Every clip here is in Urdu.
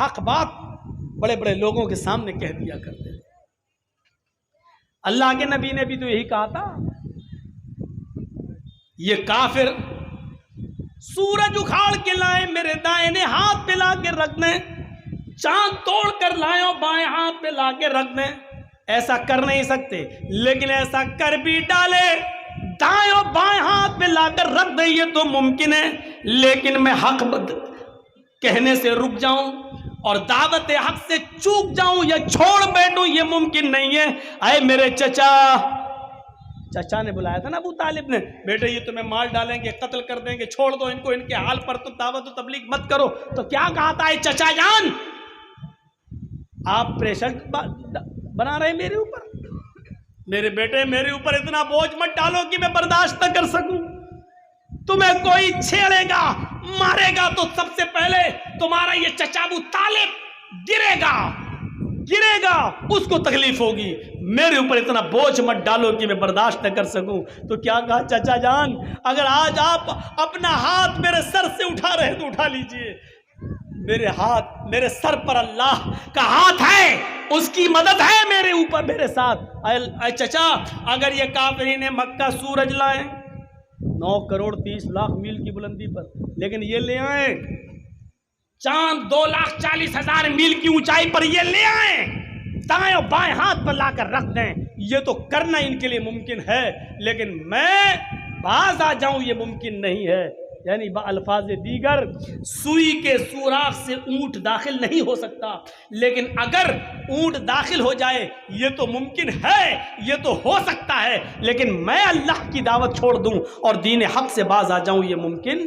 حق بات بڑے بڑے لوگوں کے سامنے کہہ دیا کرتے تھے۔ اللہ کے نبی نے بھی تو یہی کہا تھا، یہ کافر سورج اکھاڑ کے لائے میرے دائنے ہاتھ پہ لا کے رکھ دیں، چاند توڑ کر لائے اور بائیں ہاتھ پہ لا کے رکھ دیں، ایسا کر نہیں سکتے، لیکن ایسا کر بھی ڈالے دائیں اور بائیں ہاتھ پہ لا کر رکھ دیں، یہ تو ممکن ہے، لیکن میں حق کہنے سے رک جاؤں اور دعوت حق سے چوک جاؤں یا چھوڑ بیٹھوں، یہ ممکن نہیں ہے۔ اے میرے چچا نے بلایا تھا نا ابو طالب نے، بیٹے یہ تمہیں مار ڈالیں گے، قتل کر دیں گے، چھوڑ دو ان کو، ان کے حال پر تم دعوت و تبلیغ مت کرو۔ تو کیا کہا تھا، اے چچا جان آپ پریشر بنا رہے میرے اوپر، میرے بیٹے میرے اوپر اتنا بوجھ مت ڈالو کہ میں برداشت نہ کر سکوں۔ تمہیں کوئی چھیڑے گا مارے گا تو سب سے پہلے تمہارا یہ چچا ابو طالب گرے گا، اس کو تکلیف ہوگی، میرے اوپر اتنا بوجھ مت ڈالو کہ میں برداشت نہ کر سکوں۔ تو کیا کہا، چچا جان اگر آج آپ اپنا ہاتھ میرے سر سے اٹھا رہے تو اٹھا لیجئے، میرے سر پر اللہ کا ہاتھ ہے، اس کی مدد ہے میرے اوپر، میرے ساتھ۔ اے چچا اگر یہ کافرین مکہ سورج لائیں 9 کروڑ 30 لاکھ میل کی بلندی پر، لیکن یہ لے آئیں چاند 2,40,000 میل کی اونچائی پر، یہ لے آئیں دائیں اور بائیں ہاتھ پر لا کر رکھ دیں، یہ تو کرنا ان کے لیے ممکن ہے، لیکن میں باز آ جاؤں یہ ممکن نہیں ہے۔ یعنی الفاظ دیگر سوئی کے سوراخ سے اونٹ داخل نہیں ہو سکتا، لیکن اگر اونٹ داخل ہو جائے یہ تو ممکن ہے، یہ تو ہو سکتا ہے، لیکن میں اللہ کی دعوت چھوڑ دوں اور دین حق سے باز آ جاؤں یہ ممکن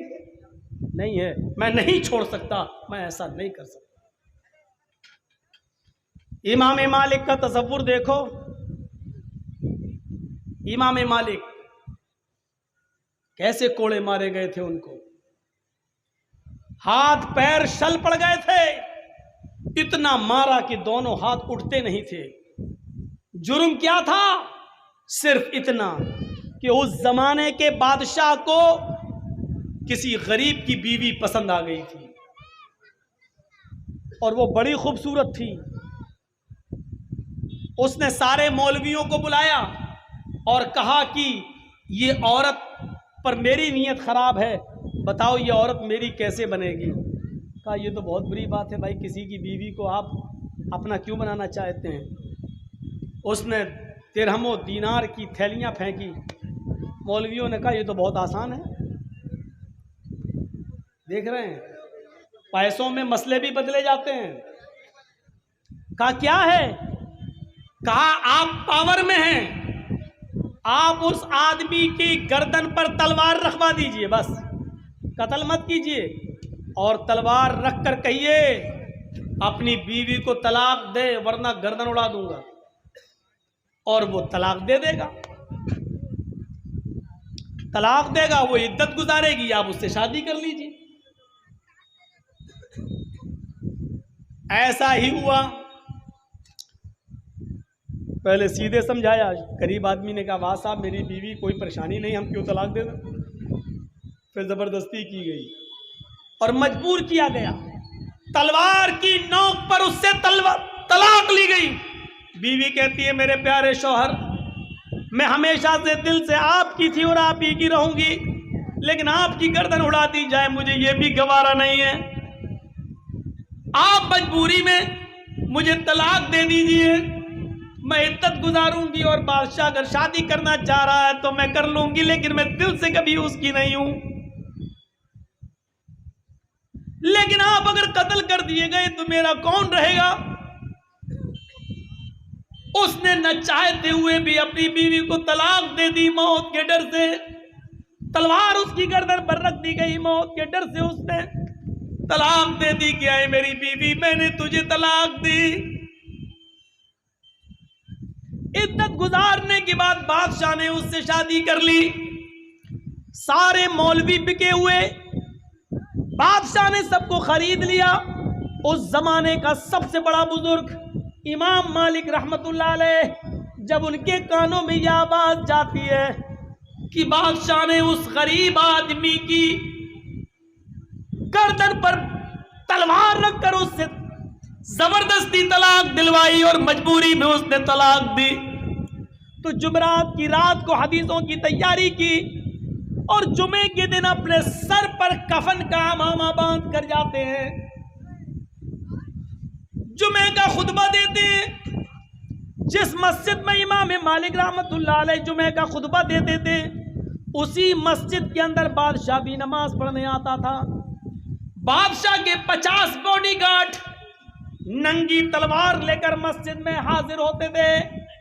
نہیں ہے، میں نہیں چھوڑ سکتا، میں ایسا نہیں کر سکتا۔ امام مالک کا تصور دیکھو، امام مالک کیسے کوڑے مارے گئے تھے، ان کو ہاتھ پیر شل پڑ گئے تھے، اتنا مارا کہ دونوں ہاتھ اٹھتے نہیں تھے۔ جرم کیا تھا؟ صرف اتنا کہ اس زمانے کے بادشاہ کو کسی غریب کی بیوی پسند آ گئی تھی اور وہ بڑی خوبصورت تھی۔ اس نے سارے مولویوں کو بلایا اور کہا کہ یہ عورت پر میری نیت خراب ہے، بتاؤ یہ عورت میری کیسے بنے گی؟ کہا یہ تو بہت بری بات ہے بھائی، کسی کی بیوی کو آپ اپنا کیوں بنانا چاہتے ہیں؟ اس نے درہم و دینار کی تھیلیاں پھینکی، مولویوں نے کہا یہ تو بہت آسان ہے، دیکھ رہے ہیں پیسوں میں مسئلے بھی بدلے جاتے ہیں۔ کہا کیا ہے؟ کہا آپ پاور میں ہیں، آپ اس آدمی کی گردن پر تلوار رکھوا دیجئے، بس قتل مت کیجئے، اور تلوار رکھ کر کہیے اپنی بیوی کو طلاق دے ورنہ گردن اڑا دوں گا، اور وہ طلاق دے دے گا، طلاق دے گا، وہ عدت گزارے گی، آپ اس سے شادی کر لیجئے۔ ایسا ہی ہوا، پہلے سیدھے سمجھایا، قریب آدمی نے کہا واہ صاحب میری بیوی کوئی پریشانی نہیں، ہم کیوں طلاق دے دیں؟ پھر زبردستی کی گئی اور مجبور کیا گیا، تلوار کی نوک پر اس سے طلاق لی گئی۔ بیوی کہتی ہے میرے پیارے شوہر میں ہمیشہ سے دل سے آپ کی تھی اور آپ ہی کی رہوں گی، لیکن آپ کی گردن اڑا دی جائے مجھے یہ بھی گوارا نہیں ہے، آپ مجبوری میں مجھے طلاق دے دیجئے، میں عدت گزاروں گی، اور بادشاہ اگر شادی کرنا چاہ رہا ہے تو میں کر لوں گی، لیکن میں دل سے کبھی اس کی نہیں ہوں۔ لیکن آپ اگر قتل کر دیے گئے تو میرا کون رہے گا؟ اس نے نہ چاہتے ہوئے بھی اپنی بیوی کو طلاق دے دی، موت کے ڈر سے تلوار اس کی گردن پر رکھ دی گئی، موت کے ڈر سے اس نے طلاق دے دی کہ اے میری بیوی میں نے تجھے طلاق دی۔ عدت گزارنے کے بعد بادشاہ نے اس سے شادی کر لی، سارے مولوی بکے ہوئے، بادشاہ نے سب کو خرید لیا۔ اس زمانے کا سب سے بڑا بزرگ امام مالک رحمت اللہ علیہ، جب ان کے کانوں میں یہ آواز جاتی ہے کہ بادشاہ نے اس غریب آدمی کی گردن پر تلوار رکھ کر اس سے زبردستی طلاق دلوائی اور مجبوری میں اس نے طلاق دی. تو جمعرات کی رات کو حدیثوں کی تیاری کی اور جمعے کے دن اپنے سر پر کفن کا امامہ باندھ کر جاتے ہیں. جمعے کا خطبہ دیتے ہیں. جس مسجد میں امام مالک رحمت اللہ علیہ جمعے کا خطبہ دیتے تھے اسی مسجد کے اندر بادشاہ بھی نماز پڑھنے آتا تھا. بادشاہ کے 50 باڈی گارڈ ننگی تلوار لے کر مسجد میں حاضر ہوتے تھے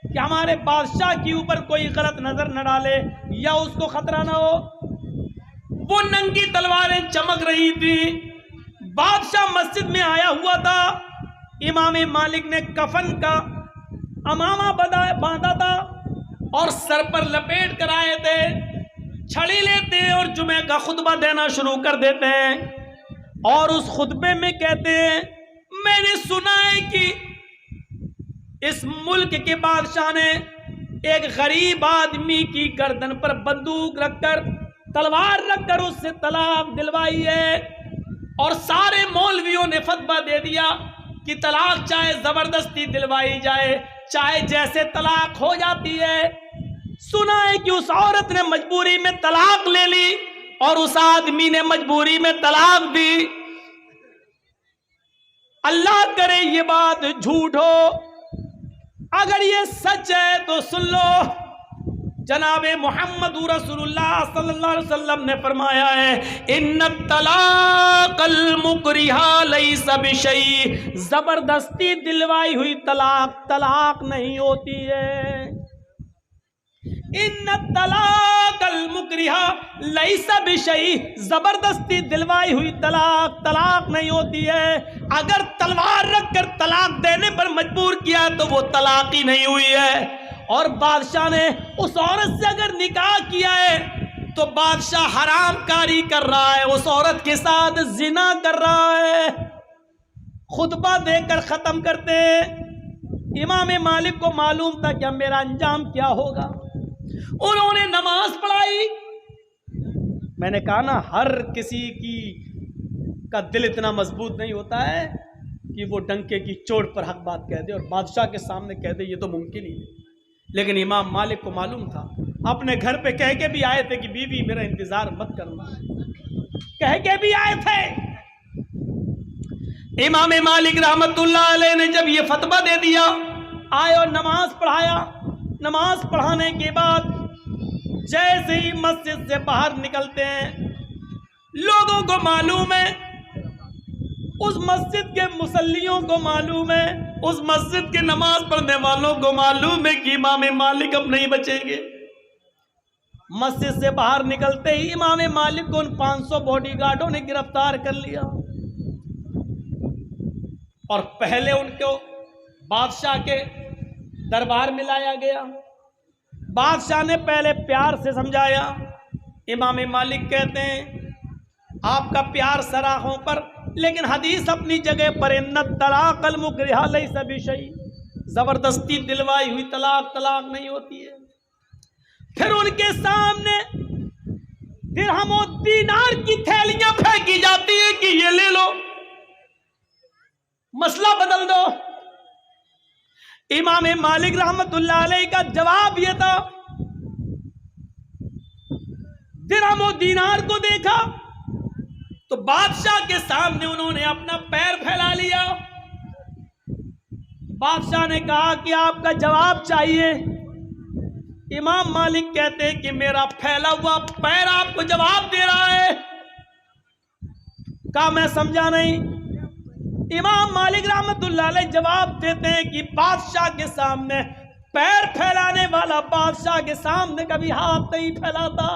کہ ہمارے بادشاہ کے اوپر کوئی غلط نظر نہ ڈالے یا اس کو خطرہ نہ ہو. وہ ننگی تلواریں چمک رہی تھی. بادشاہ مسجد میں آیا ہوا تھا. امام مالک نے کفن کا امامہ باندھا تھا اور سر پر لپیٹ کر آئے تھے. چھڑی لیتے ہیں اور جمعے کا خطبہ دینا شروع کر دیتے ہیں اور اس خطبے میں کہتے ہیں میں نے سنا ہے کہ اس ملک کے بادشاہ نے ایک غریب آدمی کی گردن پر بندوق رکھ کر تلوار رکھ کر اس سے طلاق دلوائی ہے اور سارے مولویوں نے فتویٰ دے دیا کہ طلاق چاہے زبردستی دلوائی جائے چاہے جیسے طلاق ہو جاتی ہے. سنا ہے کہ اس عورت نے مجبوری میں طلاق لے لی اور اس آدمی نے مجبوری میں طلاق دی. اللہ کرے یہ بات جھوٹ ہو. اگر یہ سچ ہے تو سن لو. جناب محمد رسول اللہ صلی اللہ علیہ وسلم نے فرمایا ہے ان الطلاق المکرہ لیس بشیء. زبردستی دلوائی ہوئی طلاق طلاق نہیں ہوتی ہے. ان الطلاق المکرہ لیس بشیء. زبردستی دلوائی ہوئی طلاق طلاق نہیں ہوتی ہے. اگر تلوار رکھ کر طلاق دینے پر مجبور کیا تو وہ طلاق ہی نہیں ہوئی ہے. اور بادشاہ نے اس عورت سے اگر نکاح کیا ہے تو بادشاہ حرام کاری کر رہا ہے, اس عورت کے ساتھ زنا کر رہا ہے. خطبہ دے کر ختم کرتے. امام مالک کو معلوم تھا کہ میرا انجام کیا ہوگا. انہوں نے نماز پڑھائی. میں نے کہا نا ہر کسی کا دل اتنا مضبوط نہیں ہوتا ہے کہ وہ ڈنکے کی چوٹ پر حق بات کہہ دے اور بادشاہ کے سامنے کہہ دے, یہ تو ممکن ہی ہے. لیکن امام مالک کو معلوم تھا. اپنے گھر پہ کہہ کے بھی آئے تھے کہ بیوی میرا انتظار مت کرنا, کہہ کے بھی آئے تھے. امام مالک رحمت اللہ علیہ نے جب یہ فتویٰ دے دیا آئے اور نماز پڑھایا. نماز پڑھانے کے بعد جیسے ہی مسجد سے باہر نکلتے ہیں لوگوں کو معلوم ہے, اس مسجد کے مصلیوں کو معلوم ہے, اس مسجد کے نماز پڑھنے والوں کو معلوم ہے کہ امام مالک اب نہیں بچیں گے. مسجد سے باہر نکلتے ہی امام مالک کو ان 500 باڈی گارڈوں نے گرفتار کر لیا اور پہلے ان کو بادشاہ کے دربار میں لایا گیا. بادشاہ نے پہلے پیار سے سمجھایا. امام مالک کہتے ہیں آپ کا پیار سراہوں پر, لیکن حدیث اپنی جگہ پر ان الطلاق المکرہ لیس بشیء. زبردستی دلوائی ہوئی طلاق طلاق نہیں ہوتی ہے. پھر ان کے سامنے درہم و دینار کی تھیلیاں پھینکی جاتی ہیں کہ یہ لے لو, مسئلہ بدل دو. امام مالک رحمت اللہ علیہ کا جواب یہ تھا, درہم و دینار کو دیکھا تو بادشاہ کے سامنے انہوں نے اپنا پیر پھیلا لیا. بادشاہ نے کہا کہ آپ کا جواب چاہیے. امام مالک کہتے ہیں کہ میرا پھیلا ہوا پیر آپ کو جواب دے رہا ہے. کہا میں سمجھا نہیں. امام مالک رحمت اللہ علیہ جواب دیتے ہیں کہ بادشاہ کے سامنے پیر پھیلانے والا بادشاہ کے سامنے کبھی ہاتھ نہیں پھیلاتا.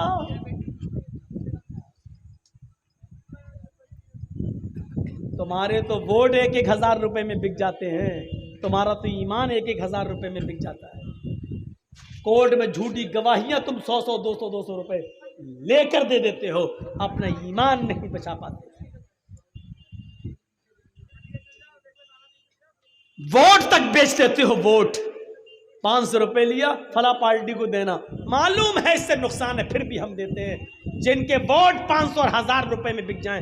تمہارے تو ووٹ 1,000 روپے میں بک جاتے ہیں, تمہارا تو ایمان 1,000 روپے میں بک جاتا ہے. کورٹ میں جھوٹی گواہیاں تم 100 200 روپے لے کر دے دیتے ہو, اپنا ایمان نہیں بچا پاتے. ووٹ تک بیچ دیتے ہو. ووٹ 500 روپے لیا فلاں پارٹی کو دینا, معلوم ہے اس سے نقصان ہے, پھر بھی ہم دیتے ہیں. جن کے ووٹ 500 اور 1000 روپے میں بک جائیں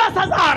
10,000।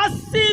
80